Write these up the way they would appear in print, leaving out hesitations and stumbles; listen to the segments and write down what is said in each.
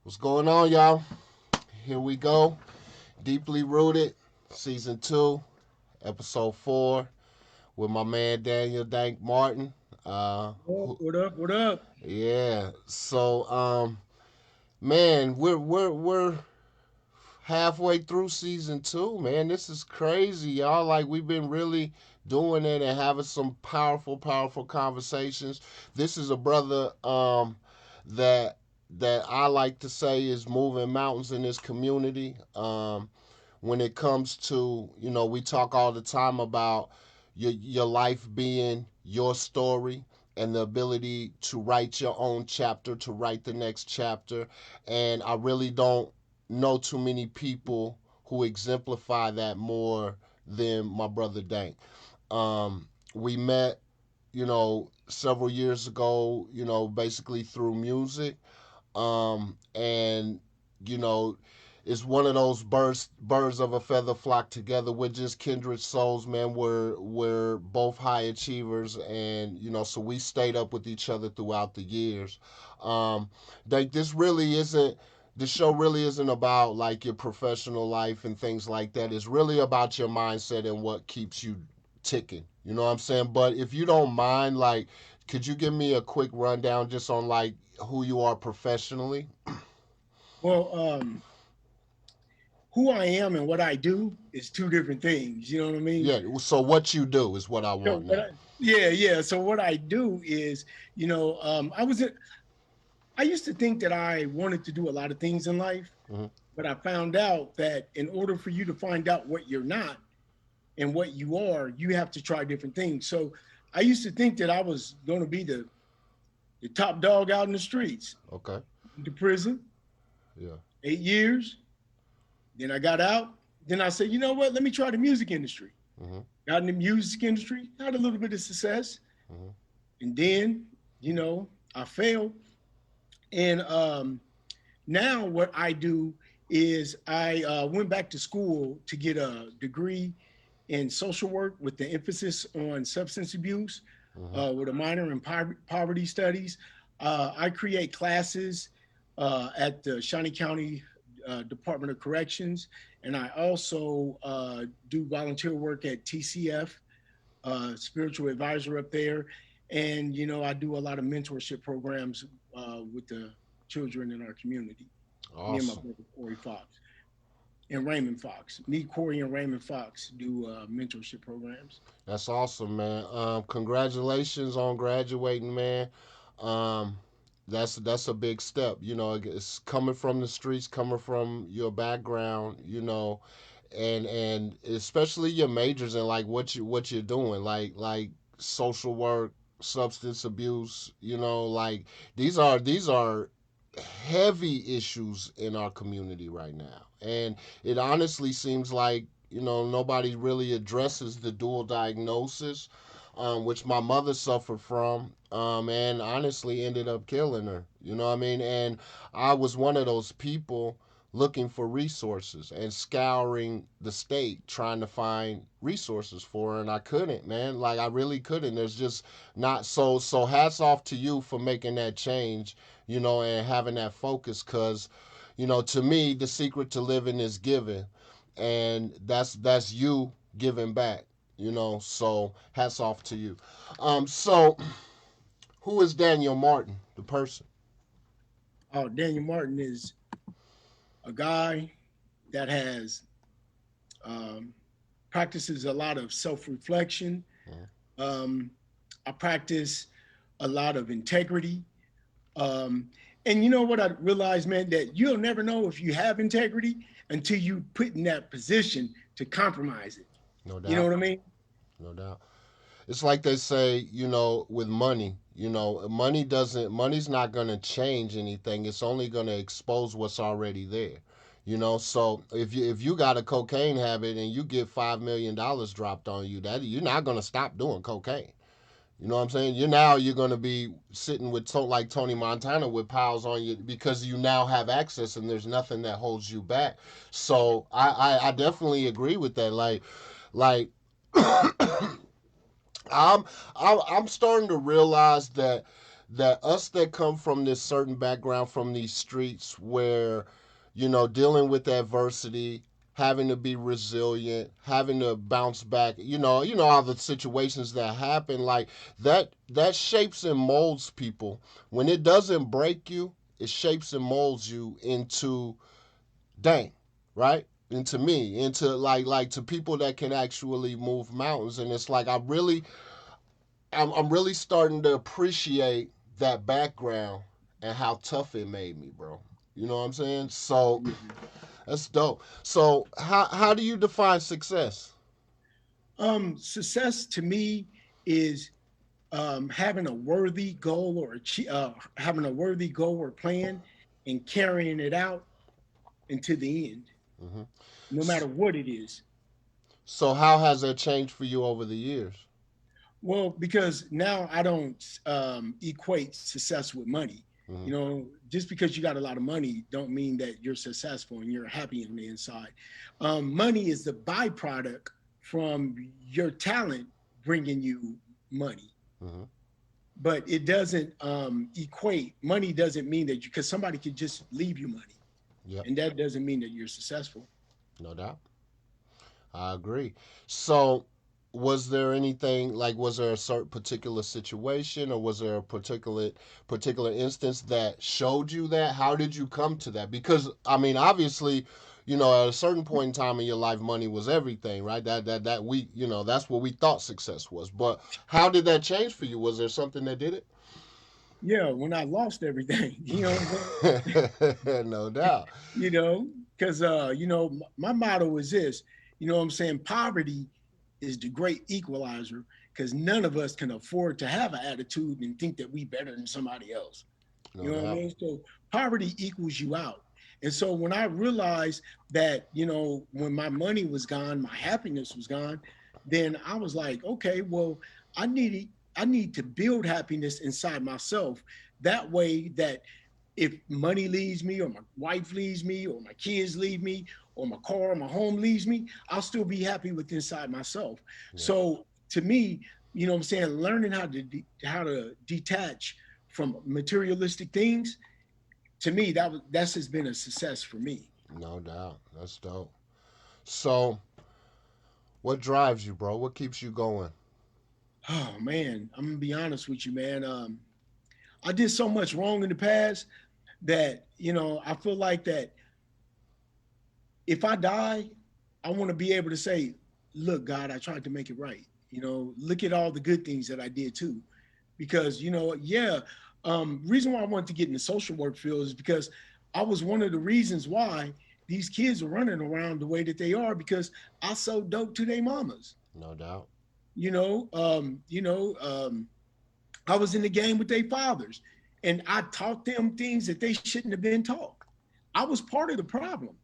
What's going on, y'all? Here we go. Deeply Rooted, Season 2, Episode 4, with my man Daniel Dank Martin. Oh, what up? What up? Yeah. Man, we're halfway through Season 2, man. This is crazy, y'all. Like, we've been really doing it and having some powerful conversations. This is a brother that I like to say is moving mountains in this community. When it comes to, we talk all the time about your life being your story and the ability to write your own chapter, to write the next chapter. And I really don't know too many people who exemplify that more than my brother Dank. We met, several years ago, basically through music. And you know, it's one of those birds of a feather flock together. We're just kindred souls, man. We're both high achievers, and so we stayed up with each other throughout the years. Like this show really isn't about like your professional life and things like that. It's really about your mindset and what keeps you ticking. You know what I'm saying? But if you don't mind, like, could you give me a quick rundown just on like who you are professionally? Well, who I am and what I do is two different things. You know what I mean? Yeah. So what you do is what I So want what now. I, yeah, yeah. So what I do is, I used to think that I wanted to do a lot of things in life, Hmm. but I found out that in order for you to find out what you're not and what you are, you have to try different things. So I used to think that I was going to be the top dog out in the streets. Okay. Went to prison, Yeah. 8 years. Then I got out. Then I said, you know what? Let me try the music industry. Hmm. Got in the music industry, had a little bit of success. Hmm. And then, I failed. And now what I do is I went back to school to get a degree in social work with the emphasis on substance abuse, Hmm. with a minor in poverty studies. I create classes at the Shawnee County Department of Corrections, and I also do volunteer work at TCF, spiritual advisor up there. And, I do a lot of mentorship programs with the children in our community. Me and my Awesome. brother, Corey Fox and Raymond Fox. Me, Corey, and Raymond Fox do mentorship programs. That's awesome, man. Congratulations on graduating, man. Um, that's a big step. It's coming from the streets, coming from your background. And especially your majors and like what you're doing, like social work, substance abuse. Like these are heavy issues in our community right now, and it honestly seems like nobody really addresses the dual diagnosis, which my mother suffered from, and honestly ended up killing her. You know what I mean? And I was one of those people looking for resources and scouring the state trying to find resources for her, and I couldn't, man. Like, I really couldn't. There's just not. So hats off to you for making that change, and having that focus, because to me the secret to living is giving, and that's you giving back. So hats off to you. So who is Daniel Martin, the person? Daniel Martin is a guy that has um, practices a lot of self-reflection. Mhm. Um, I practice a lot of integrity. Um, and you know what I realized, man, that you'll never know if you have integrity until you put in that position to compromise it. No You know doubt. what I mean? No doubt. It's like they say, with money, money's not going to change anything. It's only going to expose what's already there. So if you got a cocaine habit and you get $5 million dropped on you, that you're not going to stop doing cocaine. You know what I'm saying? You're going to be sitting with like Tony Montana with piles on you because you now have access and there's nothing that holds you back. So I definitely agree with that. Like I'm I'm starting to realize that that us that come from this certain background from these streets where, dealing with adversity, having to be resilient, having to bounce back, all the situations that happen, like that shapes and molds people. When it doesn't break you, it shapes and molds you into Dank, right? Into me, into like to people that can actually move mountains. And it's like I'm really starting to appreciate that background and how tough it made me, bro. You know what I'm saying? So Yeah. that's dope. So how do you define success? Success to me is having a worthy goal or having a worthy goal or plan and carrying it out until the end, Hmm. no matter what it is. So how has that changed for you over the years? Well, because now I don't equate success with money. Hmm. Just because you got a lot of money don't mean that you're successful and you're happy on the inside. Money is the byproduct from your talent bringing you money, Hmm. but it doesn't equate. Money doesn't mean that because somebody could just leave you money, Yep, and that doesn't mean that you're successful. no doubt. I agree. So, was there anything like was there a certain particular situation or was there a particular instance that showed you that? How did you come to that? Because I mean, obviously, at a certain point in time in your life, money was everything, right? That we, that's what we thought success was. But how did that change for you? Was there something that did Yeah, when I lost everything, it? No doubt. you know, because my motto is this, what I'm saying, poverty is the great equalizer because none of us can afford to have an attitude and think that we better than somebody else. You No know what I doubt. mean? So poverty equals you out. And so when I realized that, when my money was gone, my happiness was gone, then I was like, okay, well, I need I need to build happiness inside myself. That way that if money leaves me or my wife leaves me or my kids leave me or my car or my home leaves me, I'll still be happy with inside myself. Yep. So to me, what I'm saying, learning how to detach from materialistic things, to me that's has been a success for me. No doubt. That's dope. So, what drives you, bro? What keeps you going? Oh man, I'm gonna be honest with you, man. I did so much wrong in the past that I feel like that if I die, I want to be able to say, look, God, I tried to make it right. Look at all the good things that I did too. Because, yeah, reason why I wanted to get in the social work field is because I was one of the reasons why these kids are running around the way that they are because I sold dope to their mamas. No doubt. You know, um, you know, um, I was in the game with their fathers and I taught them things that they shouldn't have been taught. I was part of the problem.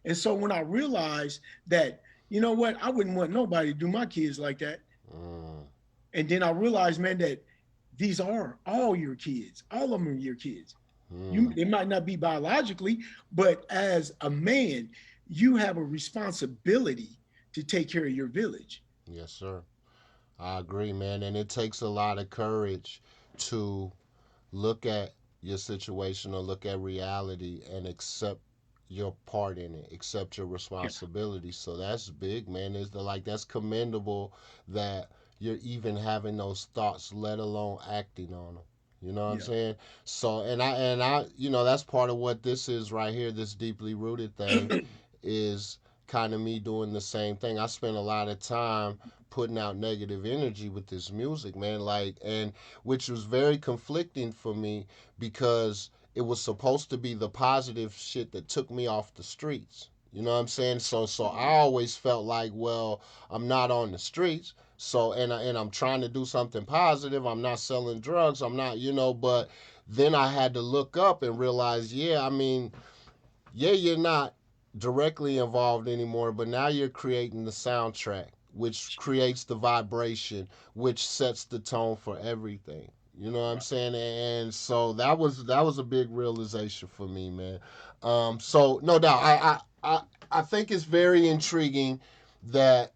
And so when I realized that, what, I wouldn't want nobody to do my kids like that. Mm, And then I realized, man, that these are all your kids. All of them are your kids. mm. It might not be biologically, but as a man, you have a responsibility to take care of your village. Yes, sir. I agree, man. And it takes a lot of courage to look at your situation or look at reality and accept your part in it, accept your Yeah. responsibility. So that's big, man. Is the like that's commendable that you're even having those thoughts, let alone acting on them. You know what I'm Yeah. saying? So and I that's part of what this is right here, this deeply rooted thing is kind of me doing the same thing. I spent a lot of time putting out negative energy with this music, man, like and which was very conflicting for me because it was supposed to be the positive shit that took me off the streets. You know what I'm saying? So I Mhm. always felt like, well, I'm not on the streets. So and I'm trying to do something positive. I'm not selling drugs. I'm not, but then I had to look up and realize, yeah, I mean, yeah, you're not directly involved anymore, but now you're creating the soundtrack, which creates the vibration, which sets the tone for everything. You know what I'm Right. saying? And so that was a big realization for me, man. So no doubt, I think it's very intriguing that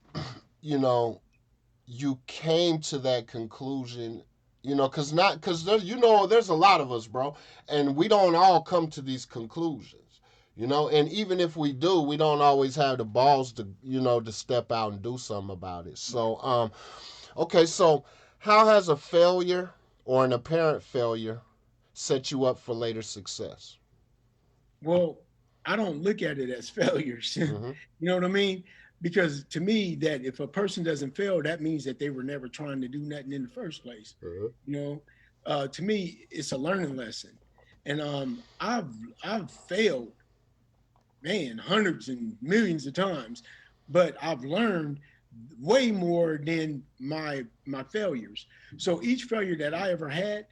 you know you came to that conclusion Because not because there, there's a lot of us, bro, and we don't all come to these conclusions. And even if we do, we don't always have the balls to to step out and do something about it. So okay, so how has a failure or an apparent failure set you up for later success? Well, I don't look at it as failures. You Mm-hmm. know what I mean? Because to me, that if a person doesn't fail, that means that they were never trying to do nothing in the first place. Uh-huh. You know, to me, it's a learning lesson, and I've failed, man, hundreds and millions of times, but I've learned way more than my failures. So each failure that I ever had,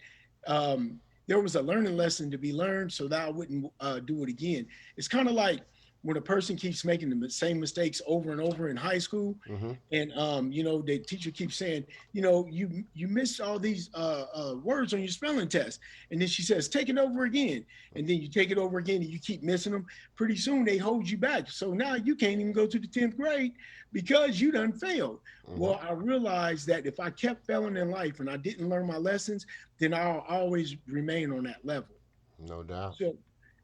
there was a learning lesson to be learned, so that I wouldn't do it again. It's kind of like when a person keeps making the same mistakes over and over in high school, Mm-hmm. and the teacher keeps saying, you missed all these words on your spelling test, and then she says, take it over again, and then you take it over again, and you keep missing them. Pretty soon they hold you back, so now you can't even go to the 10th grade because you done failed. Mm-hmm. Well, I realized that if I kept failing in life and I didn't learn my lessons, then I'll always remain on that level. No doubt. So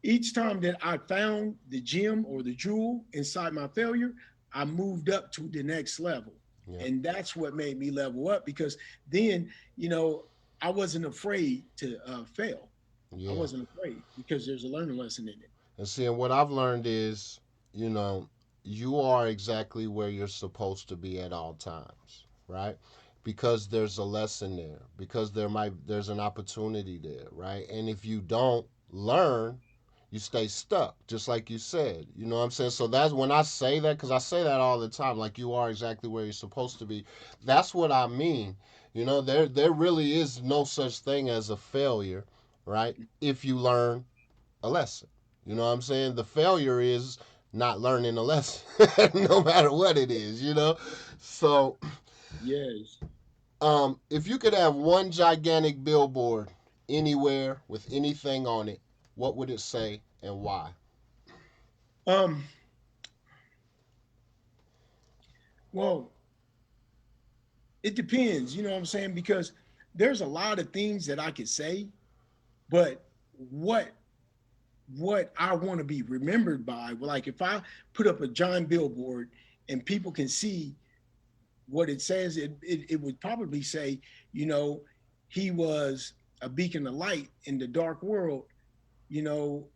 each time that I found the gem or the jewel inside my failure, I moved up to the next level. Yeah. And that's what made me level up, because then, I wasn't afraid to fail. I Yeah. wasn't afraid because there's a learning lesson in it. And see, and what I've learned is, you are exactly where you're supposed to be at all times, right? Because there's a lesson there, because there's an opportunity there, right? And if you don't learn, you stay stuck, just like you said. You know what I'm saying? So that's when I say that, because I say that all the time, like you are exactly where you're supposed to be. That's what I mean. There really is no such thing as a failure, right? If you learn a lesson. You know what I'm saying? The failure is not learning a lesson, no matter what it is. So, Yes. if you could have one gigantic billboard anywhere with anything on it, what would it say and why? Um, well, it depends, you know what I'm saying? Because there's a lot of things that I could say, but what what I want to be remembered by, like if I put up a giant billboard and people can see what it says, it would probably say, you know, he was a beacon of light in the dark world, you know.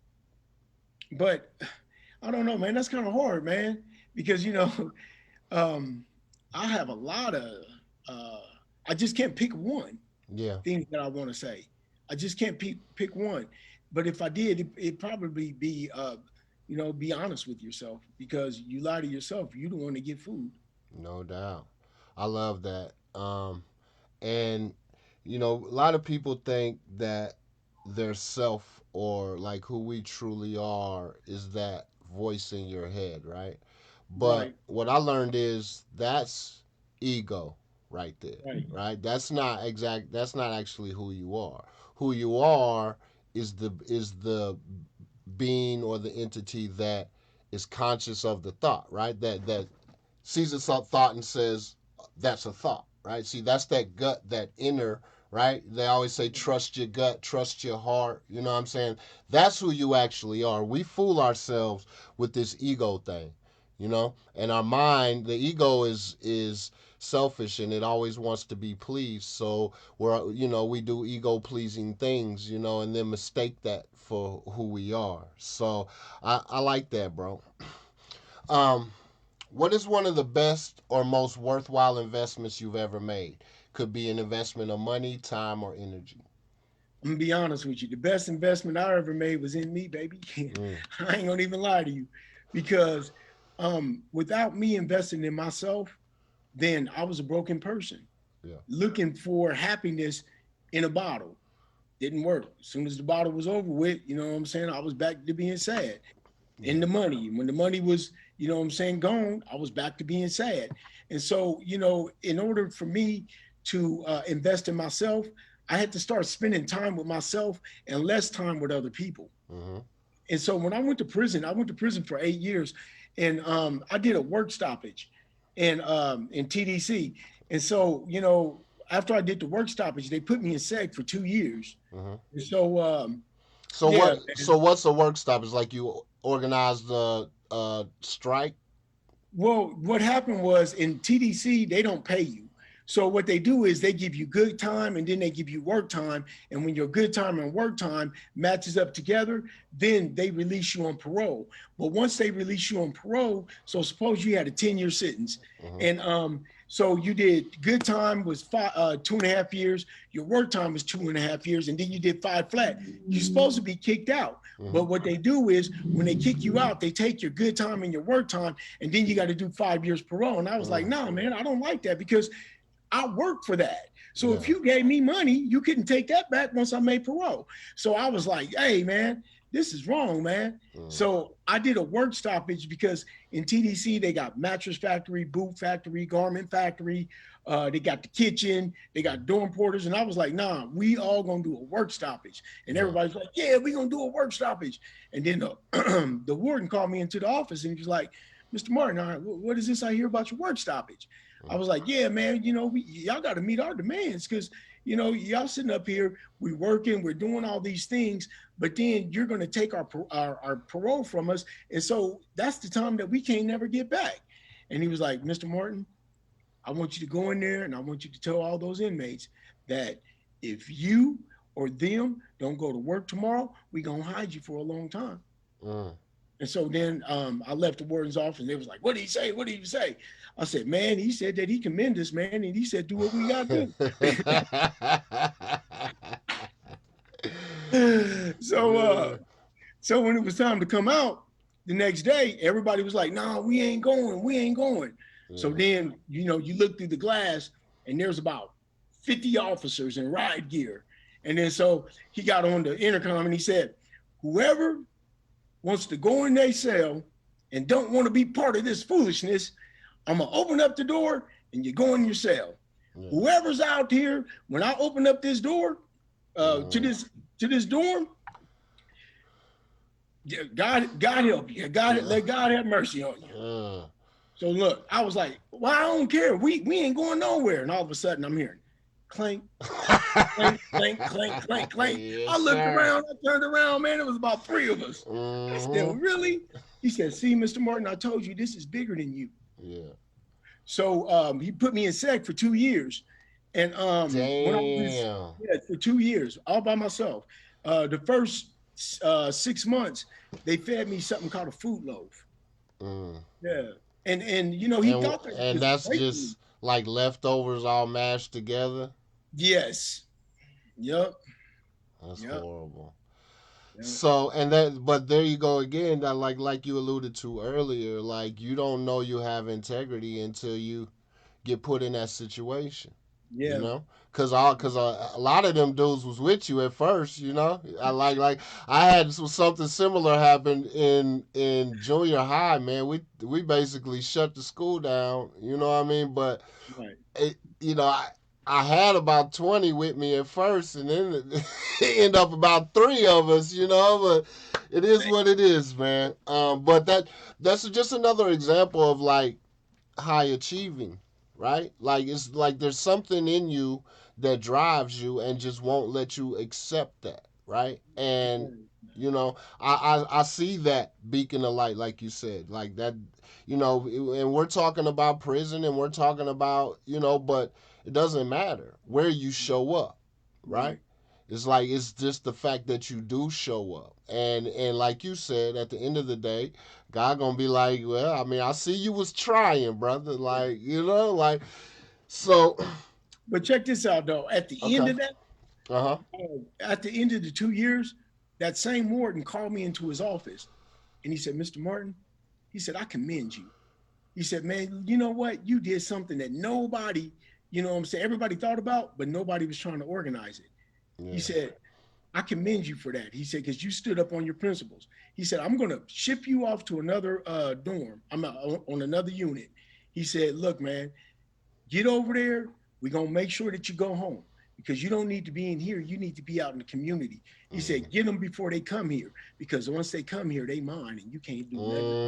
But I don't know, man. That's kind of hard, man, because um, I have a lot of. Uh, I just can't pick one Yeah, thing that I want to say. I just can't pick one. But if I did, it'd probably be, be honest with yourself, because you lie to yourself, you don't want to get food. no doubt. I love that. And a lot of people think that their self, or like who we truly are, is that voice in your head, right? But Right, what I learned is that's ego right there, right, right? That's not actually who you are. Who you are is the being or the entity that is conscious of the thought, right? That sees a thought and says that's a thought, right? See, that's that gut, that inner, right? They always say trust your gut, trust your heart. You know what I'm saying? That's who you actually are. We fool ourselves with this ego thing, and our mind, the ego is selfish, and it always wants to be pleased. So we do ego pleasing things, and then mistake that for who we are. So I like that, bro. Um, what is one of the best or most worthwhile investments you've ever made? Could be an investment of money, time, or energy. I'm gonna be honest with you. The best investment I ever made was in me, baby. Mm, I ain't gonna even lie to you, because without me investing in myself, then I was a broken person yeah. looking for happiness in a bottle. Didn't work. As soon as the bottle was over with, you know what I'm saying, I was back to being sad. In Yeah. the money, when the money was, you know what I'm saying, gone, I was back to being sad. And so, in order for me to invest in myself, I had to start spending time with myself and less time with other people. Mm-hmm. And so when I went to prison for 8 years, and I did a work stoppage and in TDC. And so, after I did the work stoppage, they put me in seg for 2 years. Hmm. So So yeah, what? So what's a work stop? Is like you organized the strike. well, what happened was in TDC, they don't pay you. So what they do is they give you good time and then they give you work time. And when your good time and work time matches up together, then they release you on parole. But once they release you on parole, so suppose you had a 10-year sentence Hmm. and so you did good time was 2.5 years, your work time was 2.5 years, and then you did 5 flat. You're supposed to be kicked out. Hmm. But what they do is when they kick you out, they take your good time and your work time, and then you got to do 5 years parole. And I was like, Mm. no, man, I don't like that because I worked for that. So if Yeah. you gave me money, you couldn't take that back once I made parole. So I was like, hey, man, this is wrong, man. Mm. So I did a work stoppage because in TDC, they got mattress factory, boot factory, garment factory. They got the kitchen, they got dorm porters. And I was like, nah, we all gonna do a work stoppage. And Yeah. everybody's like, yeah, we gonna do a work stoppage. And then the warden called me into the office and he was like, Mr. Martin, all right, what is this I hear about your work stoppage? I Mm. was like, yeah, man, y'all got to meet our demands because, y'all sitting up here, we working, we're doing all these things, but then you're going to take our parole from us. And so that's the time that we can't never get back. And he was like, Mr. Martin, I want you to go in there and I want you to tell all those inmates that if you or them don't go to work tomorrow, we going to hide you for a long time. Mm. And so then I left the warden's office and they was like, what did he say? What did he say? I said, man, he said that he commend us, man. And he said, do what we got to do. so, Yeah. so when it was time to come out the next day, everybody was like, no, we ain't going. We ain't going. So Yeah. then, you look through the glass and there's about 50 officers in riot gear. And then so he got on the intercom and he said, whoever wants to go in their cell and don't want to be part of this foolishness, I'm gonna open up the door and you go in your cell. Yeah. Whoever's out here, when I open up this door to Mm. this dorm, God help you. Let God have mercy on you. Yeah. So look, I was like, well, I don't care. We ain't going nowhere. And all of a sudden, I'm hearing clank, clank, clank, clank, clank, clank. I Yes, looked sir. around, I turned around, man, it was about 3 of us. I said, Hmm. really? He said, see, Mr. Martin, I told you this is bigger than you. Yeah. So he put me in sec for 2 years. And when I was, Damn. yeah, for 2 years, all by myself. The first 6 months, they fed me something called a food loaf. Mm. Yeah. And he thought that And was that's great for me. just like leftovers all mashed together. Yes. Yep. That's Yep. horrible. Yep. So and that, but there you go again. That like you alluded to earlier. Like you don't know you have integrity until you get put in that situation. You Yeah. know, cause a lot of them dudes was with you at first. You know, I like I had something similar happen in junior high. Man, we basically shut the school down. You know what I mean? But Right. it, I had about 20 with me at first, and then it ended up about three of us, but it is what it is, man. But that's just another example of like high achieving, right? Like it's like there's something in you that drives you and just won't let you accept that, right? And I see that beacon of light, like you said, like that, and we're talking about prison and we're talking about, but it doesn't matter where you show up, right? Right. It's like it's just the fact that you do show up, and like you said, at the end of the day, God gonna be like, well, I mean, I see you was trying, brother, like like so. But check this out though. At the end Okay. of that, Uh huh. at the end of the 2 years, that same warden called me into his office and he said, Mr. Martin, he said, I commend you. He said, man, you know what? You did something that nobody, what I'm saying, everybody thought about, but nobody was trying to organize it. He Yeah. said, I commend you for that. He said, because you stood up on your principles. He said, I'm going to ship you off to another dorm. I'm on another unit. He said, look, man, get over there. We're going to make sure that you go home. because you don't need to be in here. You need to be out in the community. He Mm. said, get them before they come here, because once they come here, they mine, and you can't do nothing.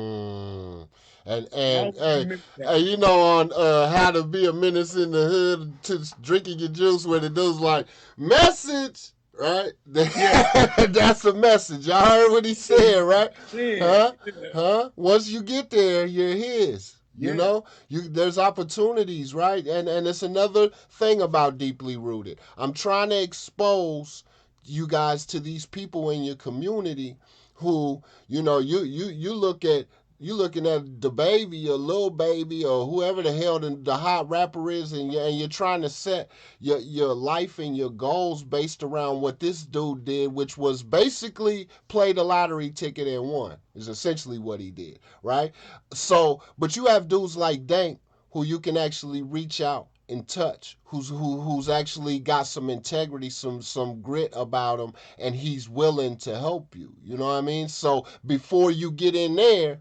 Mm. And I and always hey, remember that. hey, you know on how to be a menace in the hood to drinking your juice where it does like message, right? Yeah, That's a message. Y'all heard what he said, right? yeah, Huh? yeah, Huh? Once you get there, you're his. You yeah, know, there's opportunities, right? And it's another thing about deeply rooted. I'm trying to expose you guys to these people in your community who, you look at you looking at the baby or little baby or whoever the hell the hot rapper is, and you're trying to set your life and your goals based around what this dude did, which was basically play the lottery ticket and won, is essentially what he did, right? So, but you have dudes like Dank who you can actually reach out and touch, who's actually got some integrity, some grit about him, and he's willing to help you. You know what I mean? So before you get in there,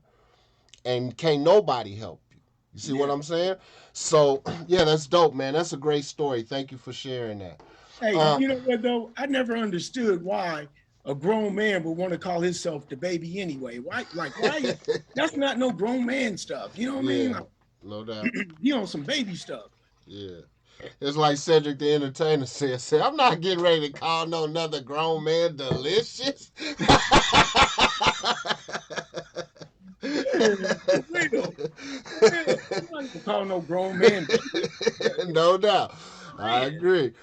and can't nobody help you. You see what yeah. I'm saying? So yeah, that's dope, man. That's a great story. Thank you for sharing that. Hey, Uh, you know what though? I never understood why a grown man would want to call himself the baby anyway. Why? Like, why? That's not no grown man stuff. You know what I mean? yeah, Like, no doubt. you on some baby stuff. Yeah. It's like Cedric the Entertainer said, I'm not getting ready to call no another grown man delicious. Yeah, for real. For real. I'm not gonna call no grown man baby. No doubt. I Man, agree.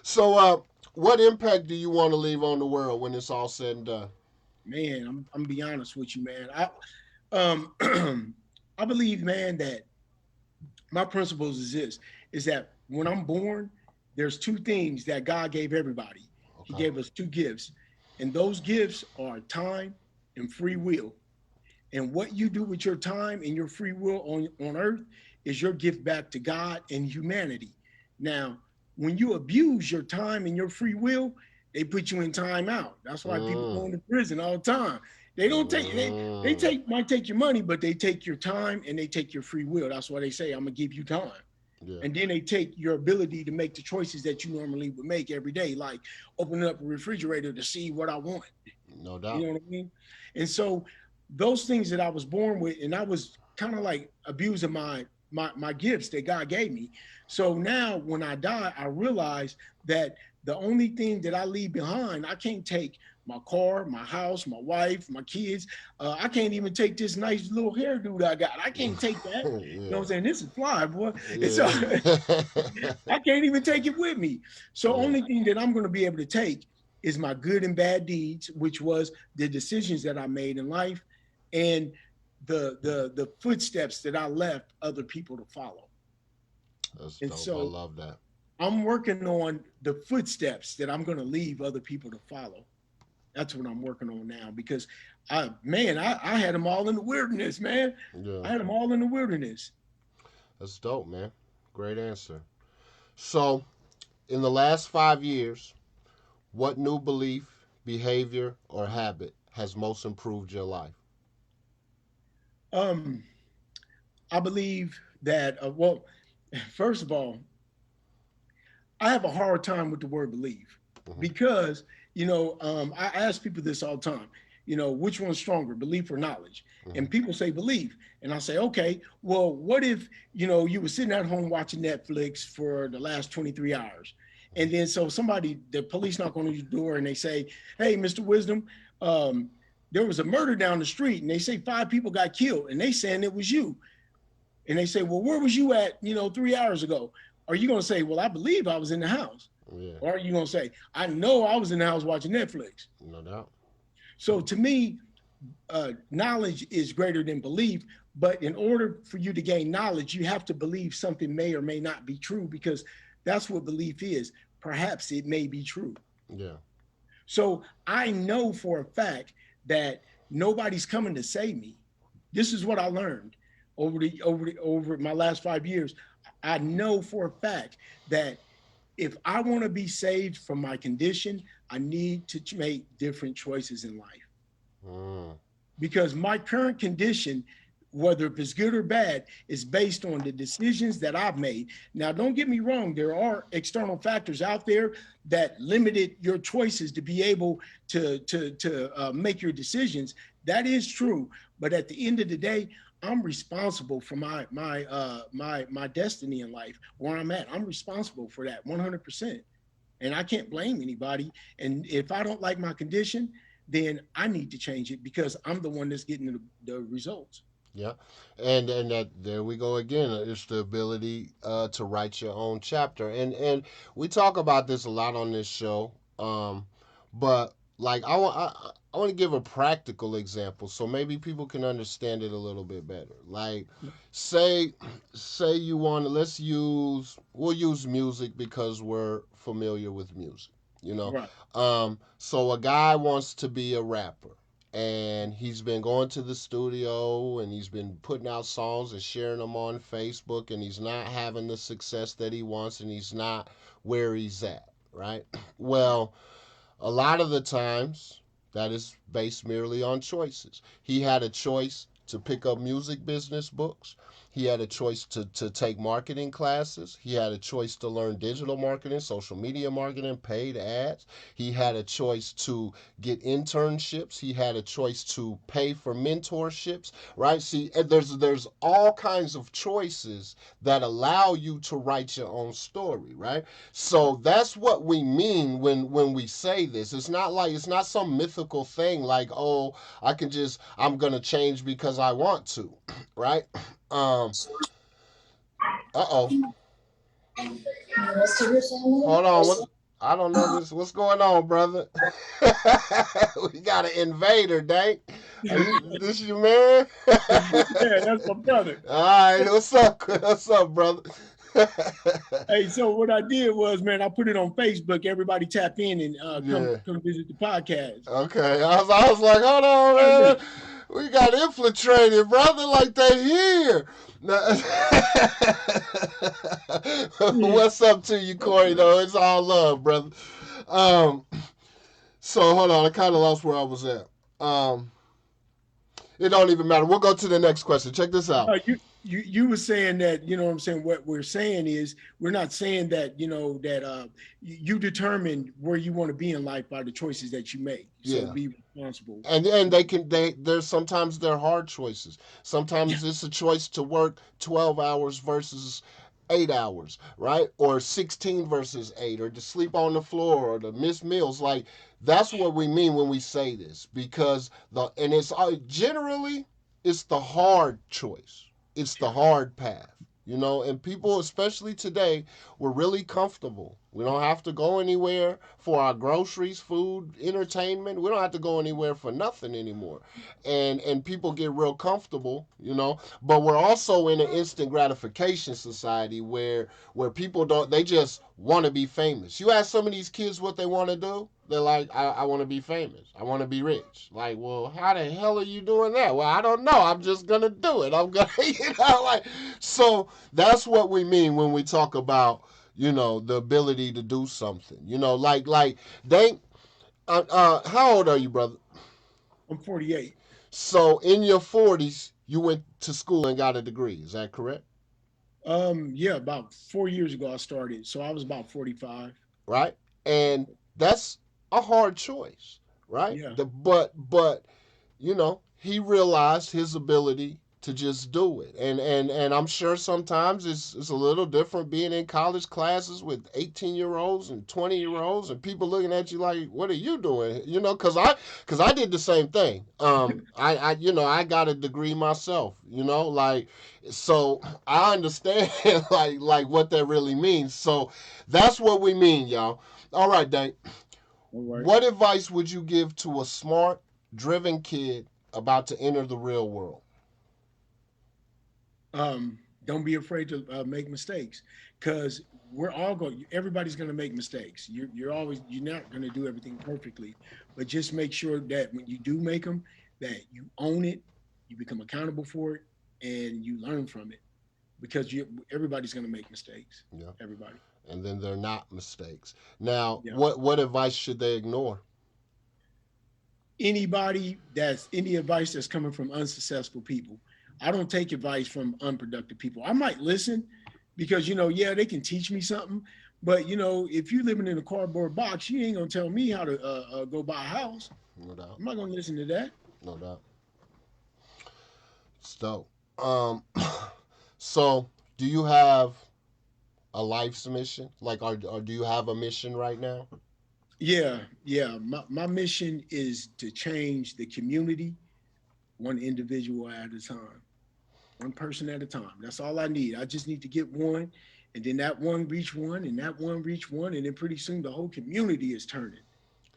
So, what impact do you want to leave on the world when it's all said and done? man, I'm be honest with you, man. Um I believe, man, that my principles is that when I'm born, there's two things that God gave everybody. He Okay. gave us two gifts, and those gifts are time and free will. And what you do with your time and your free will on earth is your gift back to God and humanity. Now, when you abuse your time and your free will, they put you in timeout. That's why people go Mm, into prison all the time. They don't take they mm, take might take your money, but they take your time and they take your free will. That's why they say, I'm gonna give you time. yeah, And then they take your ability to make the choices that you normally would make every day, like opening up a refrigerator to see what I want. no You doubt. know what I mean? And so those things that I was born with, and I was kind of like abusing my gifts that God gave me. So now when I die, I realize that the only thing that I leave behind, I can't take my car, my house, my wife, my kids. I can't even take this nice little hairdo that I got. I can't take that. You know what Yeah, I'm saying? This is fly, boy. And so yeah, I can't even take it with me. So yeah. only thing that I'm going to be able to take is my good and bad deeds, which was the decisions that I made in life, and the footsteps that I left other people to follow. That's And dope. I so love that. I'm working on the footsteps that I'm going to leave other people to follow. That's what I'm working on now, because I had them all in the wilderness, man. Yeah, I had them all in the wilderness. that's dope, man. Great answer. So, in the last 5 years, what new belief, behavior, or habit has most improved your life? Um, I believe that, well, first of all, I have a hard time with the word believe, Hmm. because, I ask people this all the time, which one's stronger, belief or knowledge? Hmm. And people say belief. And I say, okay, well, what if, you were sitting at home watching Netflix for the last 23 hours? And then so the police knock on your door and they say, hey, Mr. Wisdom, um, there was a murder down the street, and they say 5 people got killed, and they saying it was you. And they say, well, where was you at, 3 hours ago? Are you going to say, well, I believe I was in the house? Yeah, Or are you going to say, I know I was in the house watching Netflix? no doubt. So to me, knowledge is greater than belief. But in order for you to gain knowledge, you have to believe something may or may not be true, because that's what belief is. Perhaps it may be true. Yeah. So I know for a fact that nobody's coming to save me. This is what I learned over my last 5 years. I know for a fact that if I want to be saved from my condition, I need to make different choices in life, Mm, because my current condition, whether if it's good or bad, is based on the decisions that I've made. Now, don't get me wrong, there are external factors out there that limited your choices to be able to make your decisions. That is true, but at the end of the day, I'm responsible for my destiny in life, where I'm at. I'm responsible for that 100%, and I can't blame anybody. And if I don't like my condition, then I need to change it because I'm the one that's getting the results. Yeah, and that there we go again. It's the ability to write your own chapter, and we talk about this a lot on this show. But like I want to give a practical example so maybe people can understand it a little bit better. Like, say say you want to we'll use music because we're familiar with music. You know, Right. so a guy wants to be a rapper and he's been going to the studio and he's been putting out songs and sharing them on Facebook and he's not having the success that he wants and he's not where he's at, right? Right. Well, a lot of the times that is based merely on choices. He had a choice to pick up music business books. He had a choice to take marketing classes. He had a choice to learn digital marketing, social media marketing, paid ads. He had a choice to get internships. He had a choice to pay for mentorships, right? See, there's all kinds of choices that allow you to write your own story, right? So that's what we mean when we say this. It's not some mythical thing like, oh, I'm gonna change because I want to, right? Um, uh-oh. Hold on. I don't know this. What's going on, brother? We got an invader, Dank. Are you this you man? Yeah, that's my brother. All right, what's up? What's up, brother? Hey, so what I did was, man, I put it on Facebook. Everybody tap in and Yeah. come visit the podcast. Okay. I was like, hold on, man. We got infiltrated, brother, like they here. What's up to you, Corey? Though it's all love, brother. Um, so hold on, I kind of lost where I was at. Um, it don't even matter. We'll go to the next question. Check this out. You were saying that, you know what I'm saying, what we're saying is we're not saying that, that you determine where you want to be in life by the choices that you make. So Yeah. be responsible. And there's sometimes they're hard choices. Yeah. Sometimes it's a choice to work 12 hours versus 8 hours, right? Or 16 versus 8, or to sleep on the floor, or to miss meals. Like, that's what we mean when we say this, because it's generally it's the hard choice. It's the hard path. And people, especially today, we're really comfortable. We don't have to go anywhere for our groceries, food, entertainment. We don't have to go anywhere for nothing anymore. And people get real comfortable. But we're also in an instant gratification society where people don't they just want to be famous. You ask some of these kids what they want to do, they're like, I want to be famous. I want to be rich. Like, well, how the hell are you doing that? Well, I don't know. I'm just gonna do it. I'm gonna, like. So that's what we mean when we talk about, the ability to do something. Like they. How old are you, brother? I'm 48. So in your 40s, you went to school and got a degree. Is that correct? Yeah, about 4 years ago I started. So I was about 45. Right? And that's a hard choice, right? Yeah. But he realized his ability to just do it. And I'm sure sometimes it's a little different being in college classes with 18-year-olds and 20-year-olds and people looking at you like, what are you doing? Cuz I did the same thing. I got a degree myself, like, so I understand like what that really means. So that's what we mean, y'all. All right, Dank. All right. What advice would you give to a smart, driven kid about to enter the real world? Don't be afraid to make mistakes, because everybody's going to make mistakes. You're not going to do everything perfectly, but just make sure that when you do make them, that you own it, you become accountable for it, and you learn from it, because everybody's going to make mistakes. Yeah. Everybody. And then they're not mistakes. Now, Yeah. what advice should they ignore? Any advice that's coming from unsuccessful people. I don't take advice from unproductive people. I might listen because, yeah, they can teach me something. But, if you're living in a cardboard box, you ain't going to tell me how to go buy a house. No doubt. I'm not going to listen to that. No doubt. It's dope. Um, so do you have a life's mission? Like, or do you have a mission right now? Yeah, yeah. My mission is to change the community one individual at a time, one person at a time. That's all I need. I just need to get one, and then that one reach one, and that one reach one, and then pretty soon the whole community is turning.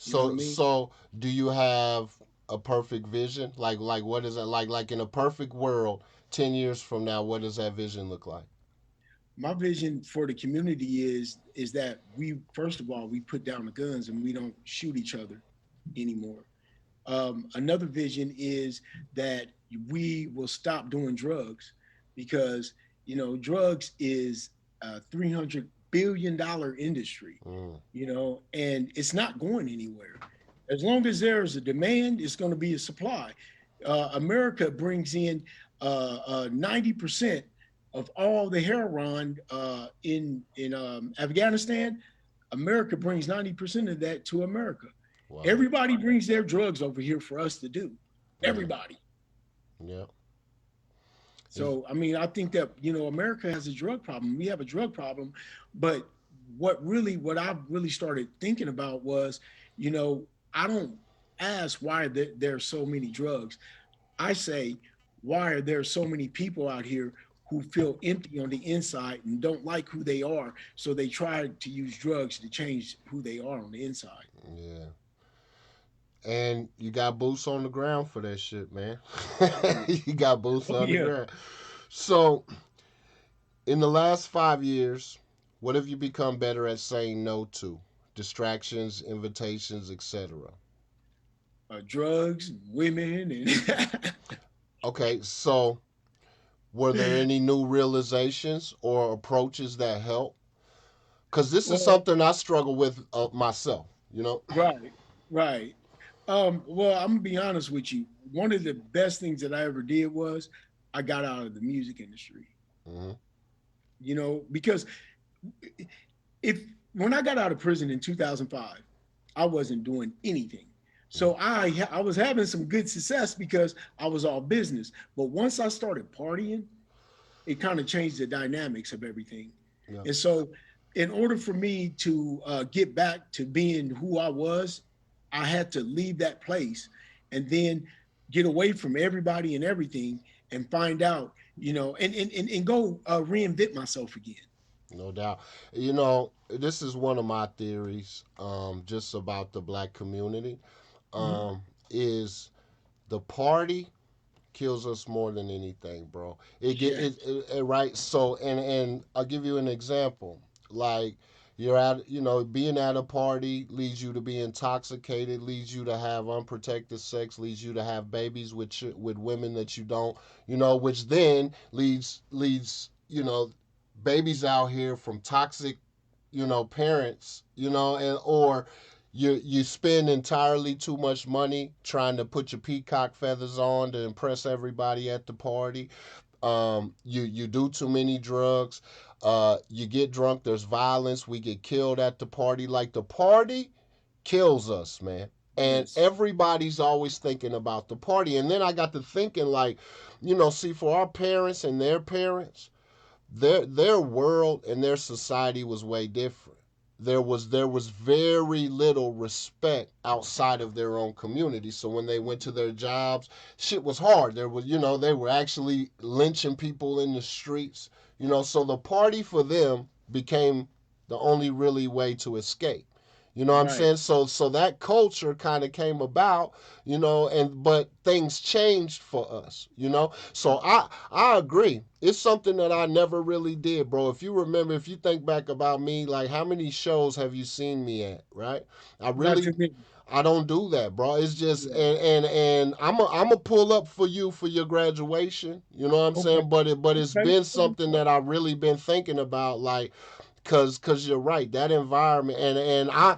You know what I So mean? so do you have a perfect vision? Like what is it like in a perfect world, 10 years from now, what does that vision look like? My vision for the community is that we first of all we put down the guns and we don't shoot each other anymore. Another vision is that we will stop doing drugs because drugs is a $300 billion industry, Mm, and it's not going anywhere. As long as there's a demand, it's going to be a supply. America brings in 90% of all the heroin in Afghanistan. America brings 90% of that to America. wow. Everybody brings their drugs over here for us to do. Yeah. Everybody. Yeah. Is So, I mean, I think that, America has a drug problem. We have a drug problem. But what I really started thinking about was, I don't ask why there are so many drugs. I say, why are there so many people out here who feel empty on the inside and don't like who they are? So they try to use drugs to change who they are on the inside. yeah. And you got boots on the ground for that shit, man. You got boots Oh, on the yeah. ground. So, in the last 5 years, what have you become better at saying no to? Distractions, invitations, etc. Drugs, women, and Okay, so were there any new realizations or approaches that help? Because this is well, something I struggle with myself, you know? right, right. Well, I'm gonna be honest with you. One of the best things that I ever did was I got out of the music industry. Mm-hmm. Because if when I got out of prison in 2005, I wasn't doing anything. So I was having some good success because I was all business. But once I started partying, it kind of changed the dynamics of everything. Yeah. And so, in order for me to get back to being who I was, I had to leave that place and then get away from everybody and everything and find out, and go reinvent myself again. No doubt. This is one of my theories, just about the black community, Mm-hmm. is the party kills us more than anything, bro. It get Yes. right. So, and I'll give you an example. Like, you're at, being at a party leads you to be intoxicated, leads you to have unprotected sex, leads you to have babies with women that you don't, which then leads babies out here from toxic, parents, and or you spend entirely too much money trying to put your peacock feathers on to impress everybody at the party. You do too many drugs. You get drunk. There's violence. We get killed at the party. Like, the party kills us, man. And Yes. everybody's always thinking about the party. And then I got to thinking, like, see, for our parents and their parents, their world and their society was way different. There was very little respect outside of their own community. So when they went to their jobs, shit was hard. There was, they were actually lynching people in the streets. So the party for them became the only really way to escape. You know what I'm Right. saying? So that culture kind of came about, and but things changed for us, So I agree. It's something that I never really did, bro. If you remember, if you think back about me, like, how many shows have you seen me at, right? I Not really too many. I don't do that, bro. It's just, Yeah. and I'm a pull up for you for your graduation. You know what I'm Okay. saying? But it's Okay. been something that I really been thinking about, like, cause you're right, that environment, and I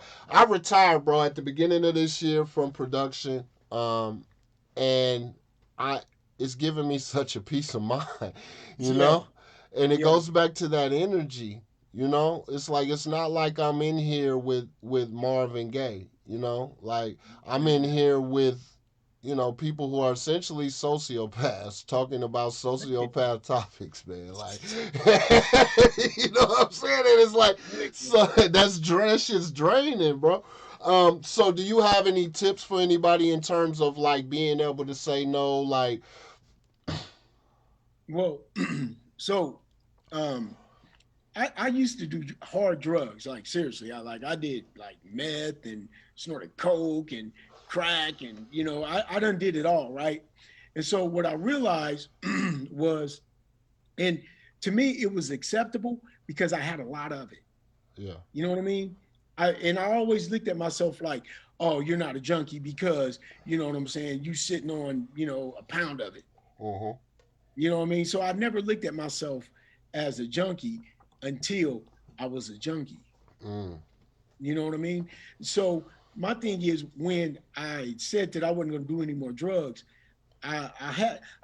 retired, bro, at the beginning of this year from production, and I it's giving me such a peace of mind, you Yeah, know? And it yeah, goes back to that energy, you know? It's like it's not like I'm in here with Marvin Gaye, you know? Like I'm in here with people who are essentially sociopaths talking about sociopath topics, man. Like, you know what I'm saying? And it's like, so that shit's draining, bro. So do you have any tips for anybody in terms of like being able to say no? Like, well, so um, I used to do hard drugs, like seriously. I did like meth and snorted coke and crack, and I done did it all, right? And so what I realized was, and to me it was acceptable because I had a lot of it. yeah, You know what I mean? I always looked at myself like, oh, you're not a junkie because you know what I'm saying. You sitting on a pound of it. uh-huh, You know what I mean? So I never looked at myself as a junkie until I was a junkie. mm, You know what I mean? So my thing is, when I said that I wasn't going to do any more drugs, I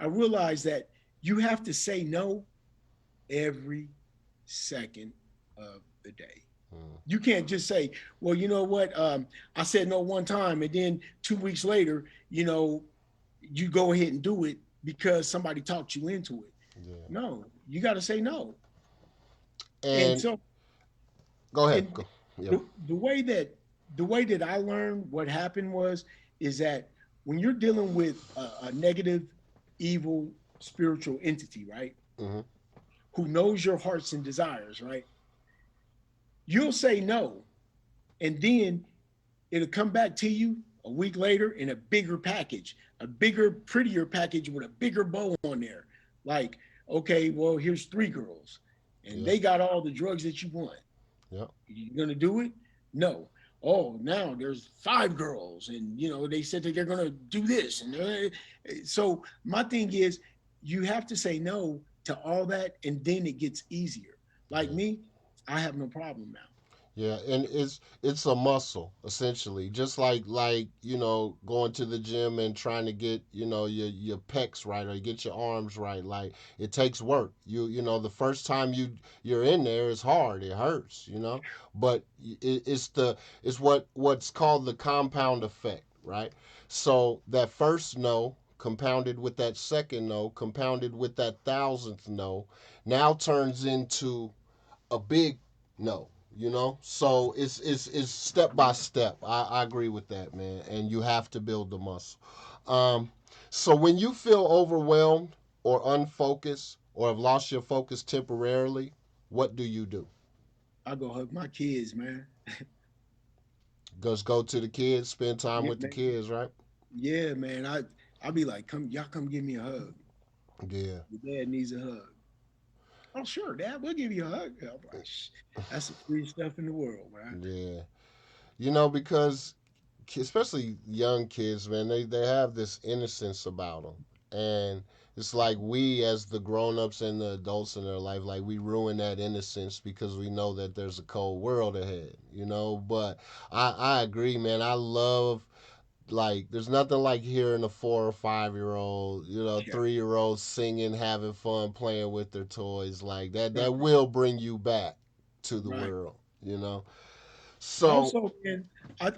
realized that you have to say no every second of the day. mm, You can't just say, well, you know what? I said no one time, and then 2 weeks later, you go ahead and do it because somebody talked you into it. yeah. No, you got to say no. And And so, go ahead, and go, yeah, the way that I learned what happened was is that when you're dealing with a negative, evil spiritual entity, right, mm-hmm, who knows your hearts and desires, right, you'll say no, and then it'll come back to you a week later in a bigger package, a bigger, prettier package with a bigger bow on there. Like, okay, well, here's 3 girls, and yeah, they got all the drugs that you want. yeah, You gonna do it? No. Oh, now there's 5 girls, and they said that they're gonna do this, and so my thing is, you have to say no to all that, and then it gets easier. Like yeah. me, I have no problem now. Yeah, and it's a muscle essentially, just like going to the gym and trying to get your pecs right or get your arms right. Like it takes work. The first time you're in there, it's hard, it hurts, but it's what's called the compound effect, right? So that first no compounded with that second no compounded with that thousandth no now turns into a big no, so it's step by step. I agree with that, man, and you have to build the muscle. um so when you feel overwhelmed or unfocused or have lost your focus temporarily, what do you do? I go hug my kids, man. Just go to the kids, spend time Yeah, with the man. kids, right? Yeah, man. I'll be like, come, y'all come give me a hug. Yeah, Your dad needs a hug. Oh, sure, Dad, we'll give you a hug. I'm like, that's the free stuff in the world, man. yeah, because especially young kids, man, they have this innocence about them, and it's like we as the grown-ups and the adults in their life, like we ruin that innocence because we know that there's a cold world ahead, but I agree, man. I love, like, there's nothing like hearing a 4 or 5 year old, Yeah, 3 year old singing, having fun, playing with their toys. Like that right, will bring you back to the right. world. So Also, man,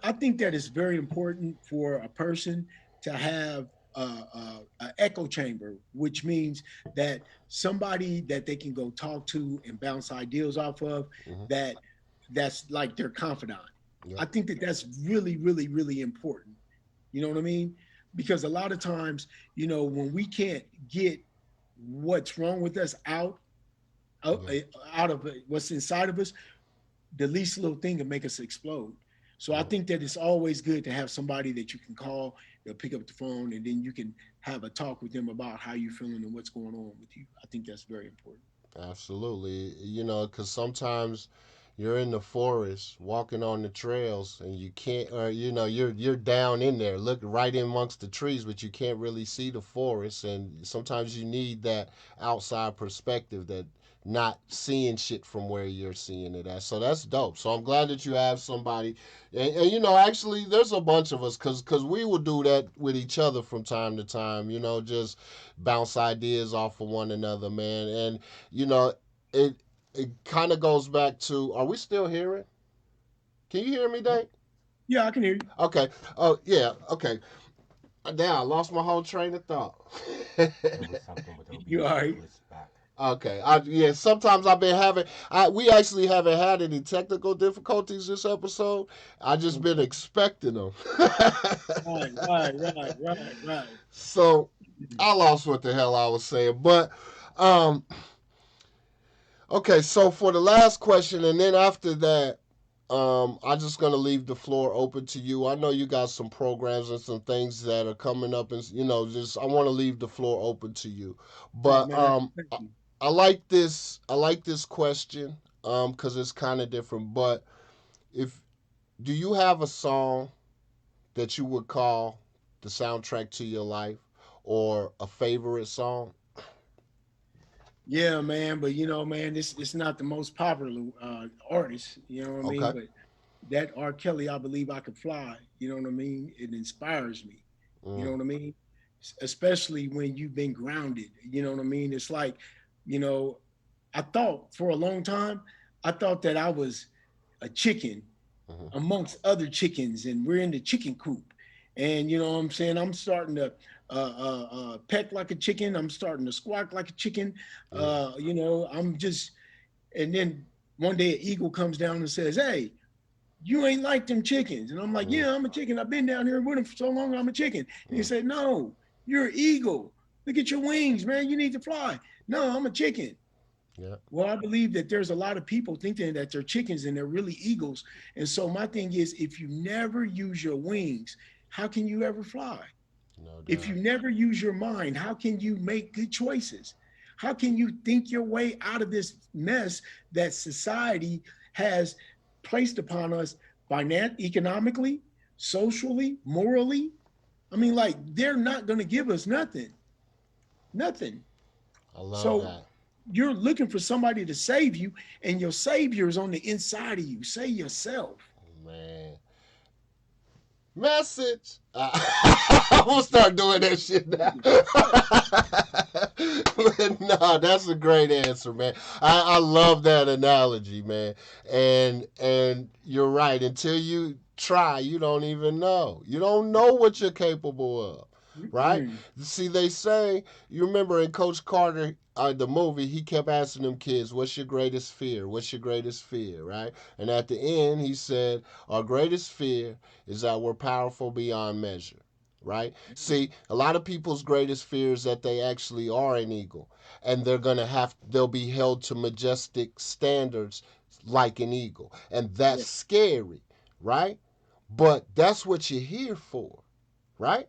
I think that it's very important for a person to have a echo chamber, which means that somebody that they can go talk to and bounce ideas off of, mhm, that that's like their confidant. yep, I think that that's really, really, really important. You know what I mean? Because a lot of times, when we can't get what's wrong with us out, yeah, out of what's inside of us, the least little thing can make us explode. So I yep. think that it's always good to have somebody that you can call, they'll pick up the phone, and then you can have a talk with them about how you're feeling and what's going on with you. I think that's very important. Absolutely. Because sometimes you're in the forest walking on the trails and you can't, or you're down in there, look right in amongst the trees, but you can't really see the forest. And sometimes you need that outside perspective not seeing shit from where you're seeing it at. So that's dope. So I'm glad that you have somebody, and you know, actually, there's a bunch of us because we will do that with each other from time to time. You know, just bounce ideas off of one another, man. And you know, it it kind of goes back to, are we still hearing? Can you hear me, Dave? Yeah, I can hear you. Okay. Oh yeah. Okay. Now I lost my whole train of thought. It was something with her You being all able right? to listen back. Okay. Yeah. Sometimes I've been having. We actually haven't had any technical difficulties this episode. I just been Okay. expecting them. Right. So I lost what the hell I was saying, but um, okay. So for the last question, and then after that, I'm just gonna leave the floor open to you. I know you got some programs and some things that are coming up, and you know, just I want to leave the floor open to you. Oh But man, thank you. I like this. I like this question because it's kind of different. But if do you have a song that you would call the soundtrack to your life, or a favorite song? Yeah, man, but man, this it's not the most popular artist. You know what I mean? Okay. But that R. Kelly, I believe I could fly. You know what I mean? It inspires me. You know Mm, what I mean? Especially when you've been grounded. You know what I mean? It's like, you know, I thought for a long time, I thought that I was a chicken mhm, amongst other chickens, and we're in the chicken coop. And you know what I'm saying? I'm starting to peck like a chicken. I'm starting to squawk like a chicken. yeah. I'm just, and then one day an eagle comes down and says, "Hey, you ain't like them chickens." And I'm like, Mm, "Yeah, I'm a chicken. I've been down here with them for so long. I'm a chicken." And he mm, said, "No, you're an eagle. Look at your wings, man. You need to fly." "No, I'm a chicken." yeah. Well, I believe that there's a lot of people thinking that they're chickens and they're really eagles. And so my thing is, if you never use your wings, how can you ever fly? No If you doubt. never use your mind, how can you make good choices? How can you think your way out of this mess that society has placed upon us economically, socially, morally? I mean, like, they're not going to give us nothing, nothing. I love So that. you're looking for somebody to save you, and your savior is on the inside of you. Say yourself. Man. Message. I'm gonna start doing that shit now. But no, that's a great answer, man. I love that analogy, man. And you're right. Until you try, you don't even know. You don't know what you're capable of, right? Mm-mm. See, they say, you remember in Coach Carter, the movie, he kept asking them kids, "What's your greatest fear? What's your greatest fear?" Right? And at the end, he said, "Our greatest fear is that we're powerful beyond measure." Right? See, a lot of people's greatest fear is that they actually are an eagle, and they'll be held to majestic standards like an eagle, and that's Yeah. scary, right? But that's what you're here for, right?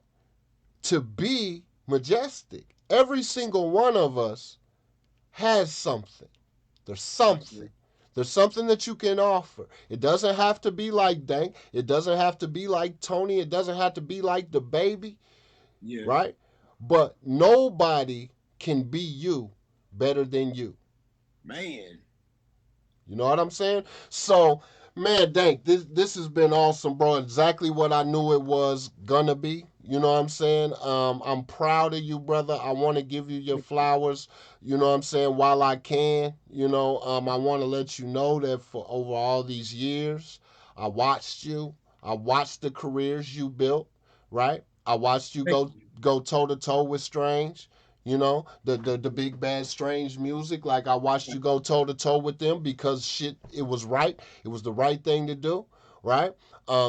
To be majestic. Every single one of us has something. There's I something. agree. There's something that you can offer. It doesn't have to be like Dank. It doesn't have to be like Tony. It doesn't have to be like the baby, Yeah. right? But nobody can be you better than you. Man. You know what I'm saying? So, man, Dank, this has been awesome, bro. Exactly what I knew it was gonna be. You know what I'm saying? I'm proud of you, brother. I want to give you your Thank you. flowers. You know what I'm saying? While I can, I want to let you know that for over all these years, I watched you. I watched the careers you built. Right? I watched you Thank go toe to toe with Strange. The big bad strange music. Like I watched you. you go toe to toe with them because shit, it was right. It was the right thing to do, right?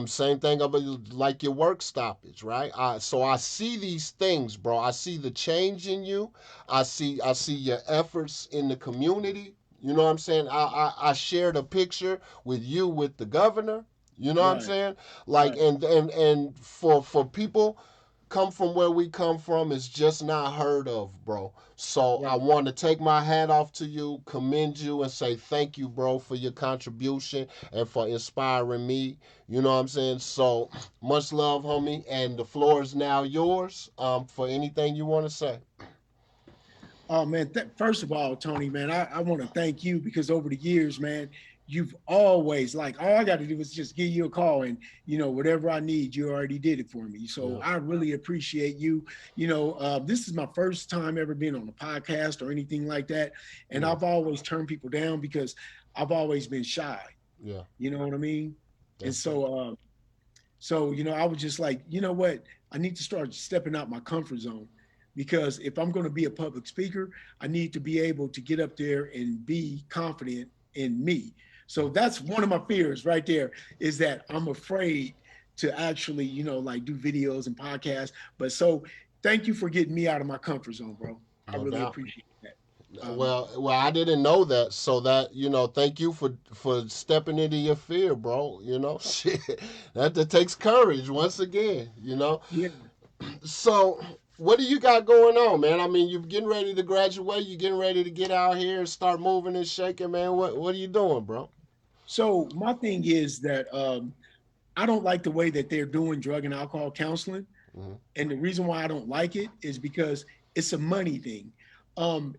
Same thing about like your work stoppage, right? So I see these things, bro. I see the change in you. I see your efforts in the community. You know what I'm saying? I shared a picture with you with the governor. You know what I'm Right. saying? Like Right. and for people come from where we come from is just not heard of, bro. So I Right. want to take my hat off to you, commend you, and say thank you, bro, for your contribution and for inspiring me. You know what I'm saying? So much love, homie, and the floor is now yours for anything you want to say. Oh man, first of all, Tony, man, I want to thank you because over the years, man, you've always like all I got to do is just give you a call and whatever I need, you already did it for me. So Yeah, I really appreciate you. This is my first time ever being on a podcast or anything like that, and yeah, I've always turned people down because I've always been shy. yeah. You know what I mean? And That's it. so I was just like, you know what? I need to start stepping out my comfort zone because if I'm going to be a public speaker, I need to be able to get up there and be confident in me. So that's one of my fears right there is that I'm afraid to actually, like do videos and podcasts. But so thank you for getting me out of my comfort zone, bro. I No really doubt. appreciate that. Um, Well, I didn't know that, so that thank you for stepping into your fear, bro. Shit, that takes courage once again. yeah. So, what do you got going on, man? I mean, you're getting ready to graduate. You're getting ready to get out here and start moving and shaking, man. What are you doing, bro? So my thing is that I don't like the way that they're doing drug and alcohol counseling. Hmm. And the reason why I don't like it is because it's a money thing.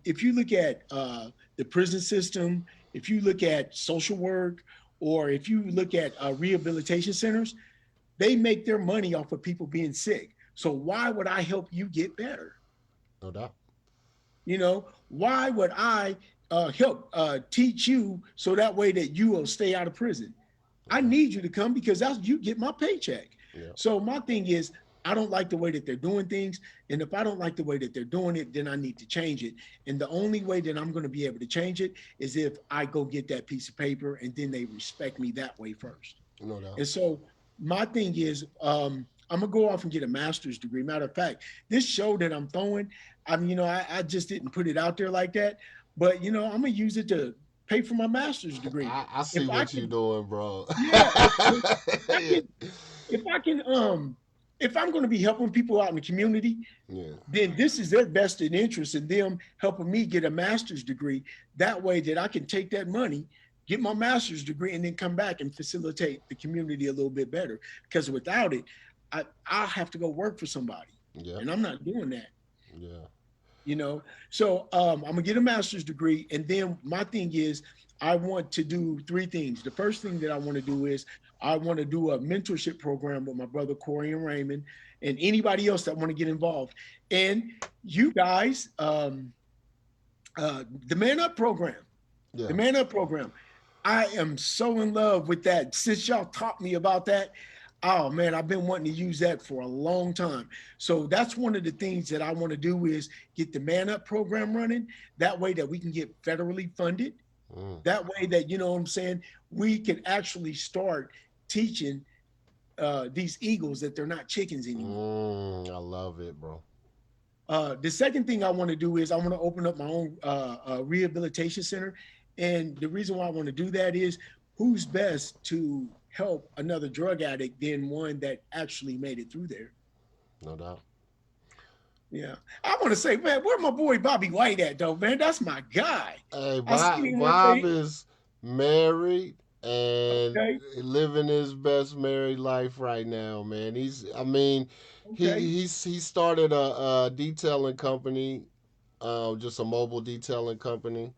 If you look at the prison system, if you look at social work, or if you look at rehabilitation centers, they make their money off of people being sick. So why would I help you get better? No doubt. Why would I help teach you so that way that you will stay out of prison? I Yeah, need you to come because that's you get my paycheck. yeah. So my thing is, I don't like the way that they're doing things, and if I don't like the way that they're doing it, then I need to change it. And the only way that I'm going to be able to change it is if I go get that piece of paper, and then they respect me that way first. No doubt. And so my thing is, I'm gonna go off and get a master's degree. Matter of fact, this show that I'm throwing, I just didn't put it out there like that, but I'm gonna use it to pay for my master's degree. I see If I what you can, doing, bro. yeah, if I Yeah, can, if I can, if I'm going to be helping people out in the community, yeah. then this is their vested interest in them helping me get a master's degree. That way, that I can take that money, get my master's degree, and then come back and facilitate the community a little bit better. Because without it, I'll have to go work for somebody, Yeah, and I'm not doing that. yeah. you know so I'm gonna get a master's degree, and then my thing is I want to do three things. The first thing that I want to do is I want to do a mentorship program with my brother Corey and Raymond and anybody else that want to get involved. And you guys, the Man Up program, the Yeah. Man Up program, I am so in love with that. Since y'all taught me about that, oh man, I've been wanting to use that for a long time. So that's one of the things that I want to do is get the Man Up program running. That way that we can get federally funded. Mm, That way that, what I'm saying, we can actually start teaching these eagles that they're not chickens anymore. I love it, bro. The second thing I want to do is I want to open up my own rehabilitation center. And the reason why I want to do that is who's best to help another drug addict than one that actually made it through there. No doubt. Yeah. I want to say, man, where my boy Bobby White at, though, man? That's my guy. Hey, I seen him one Bob day. is married and Okay. living his best married life right now, man. I mean, Okay. he started a detailing company, just a mobile detailing company.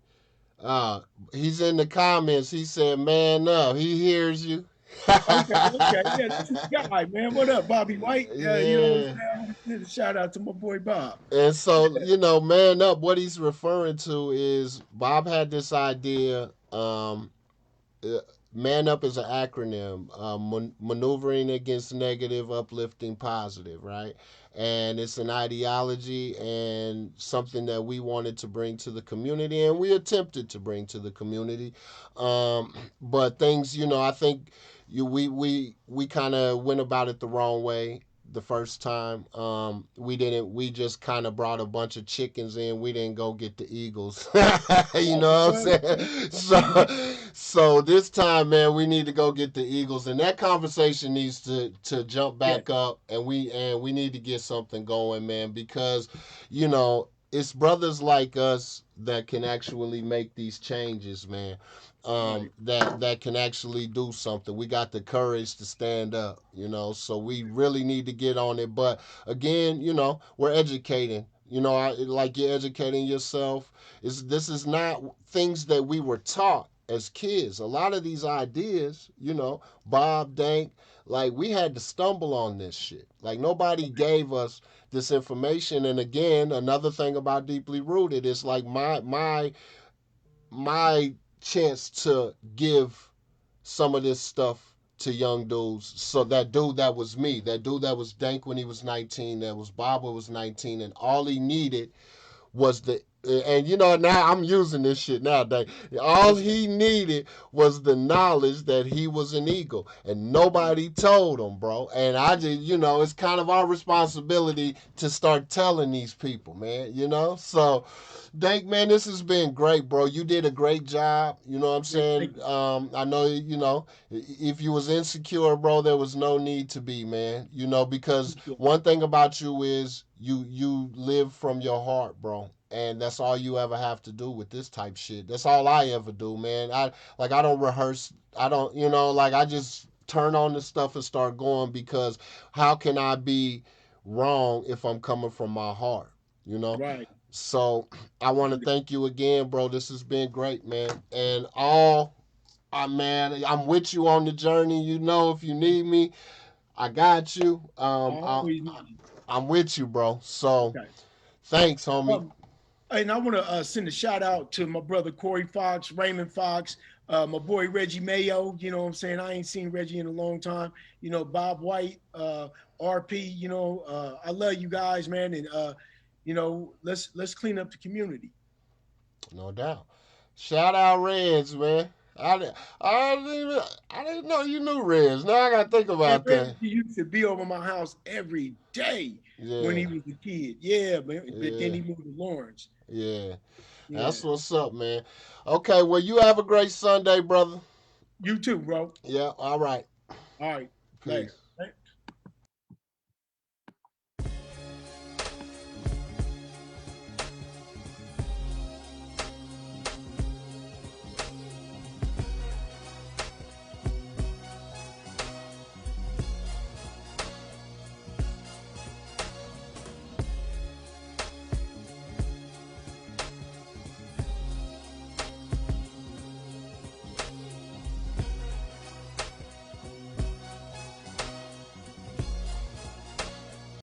Uh, he's in the comments. He said, "Man, up." He hears you. Okay. Okay. Yeah, that's his guy, man. What up, Bobby White? You know what I'm Yeah. saying? I want to send a shout out to my boy Bob. And so, man up, what he's referring to is Bob had this idea. Uh, Man up is an acronym, maneuvering against negative, uplifting positive, right? And it's an ideology and something that we wanted to bring to the community, and we attempted to bring to the community. But things, I think we kind of went about it the wrong way the first time. We didn't. We just kind of brought a bunch of chickens in. We didn't go get the eagles. You Oh, know what I'm well, saying? So this time, man, we need to go get the eagles, and that conversation needs to jump yeah. back up, and we need to get something going, man, because it's brothers like us that can actually make these changes, man. Right. That can actually do something. We got the courage to stand up, so we really need to get on it. But again, we're educating. like you're educating yourself. This is not things that we were taught as kids. A lot of these ideas, Bob, Dank, like we had to stumble on this shit. Like nobody gave us this information. And again, another thing about deeply rooted is like my chance to give some of this stuff to young dudes. So that dude that was me, that dude that was Dank when he was 19, that was Bob when he was 19, and all he needed was the and now I'm using this shit nowadays. All Yes, sir. he needed was the knowledge that he was an eagle, and Right. nobody told him, bro. And I just, it's kind of our responsibility to start telling these people, man. So Dank, man, this has been great, bro. You did a great job. You know what I'm Yeah, thank saying? you. I know, if you was insecure, bro, there was no need to be, man. Because Appreciate it. one thing about you is you live from your heart, bro. And that's all you ever have to do with this type shit. That's all I ever do, man. I don't rehearse. I don't, like I just turn on the stuff and start going because how can I be wrong if I'm coming from my heart, you know? Right. So I want to thank you again, bro. This has been great, man. And man, I'm with you on the journey. If you need me, I got you. I always need you. I'm with you, bro. So Okay. thanks, homie. Um, and I want to send a shout out to my brother Corey Fox, Raymond Fox, my boy Reggie Mayo. You know what I'm saying? I ain't seen Reggie in a long time. Bob White, RP. I love you guys, man. And let's clean up the community. No doubt. Shout out Reds, man. I didn't know you knew Reds. Now I gotta think And about Reggie that. used to be over my house every day when Yeah, he was a kid. Yeah, but then yeah, he moved to Lawrence. yeah. That's Yeah. what's up, man. Okay, well you have a great Sunday, brother. You too, bro. Yeah, all right. All right. Later. Peace.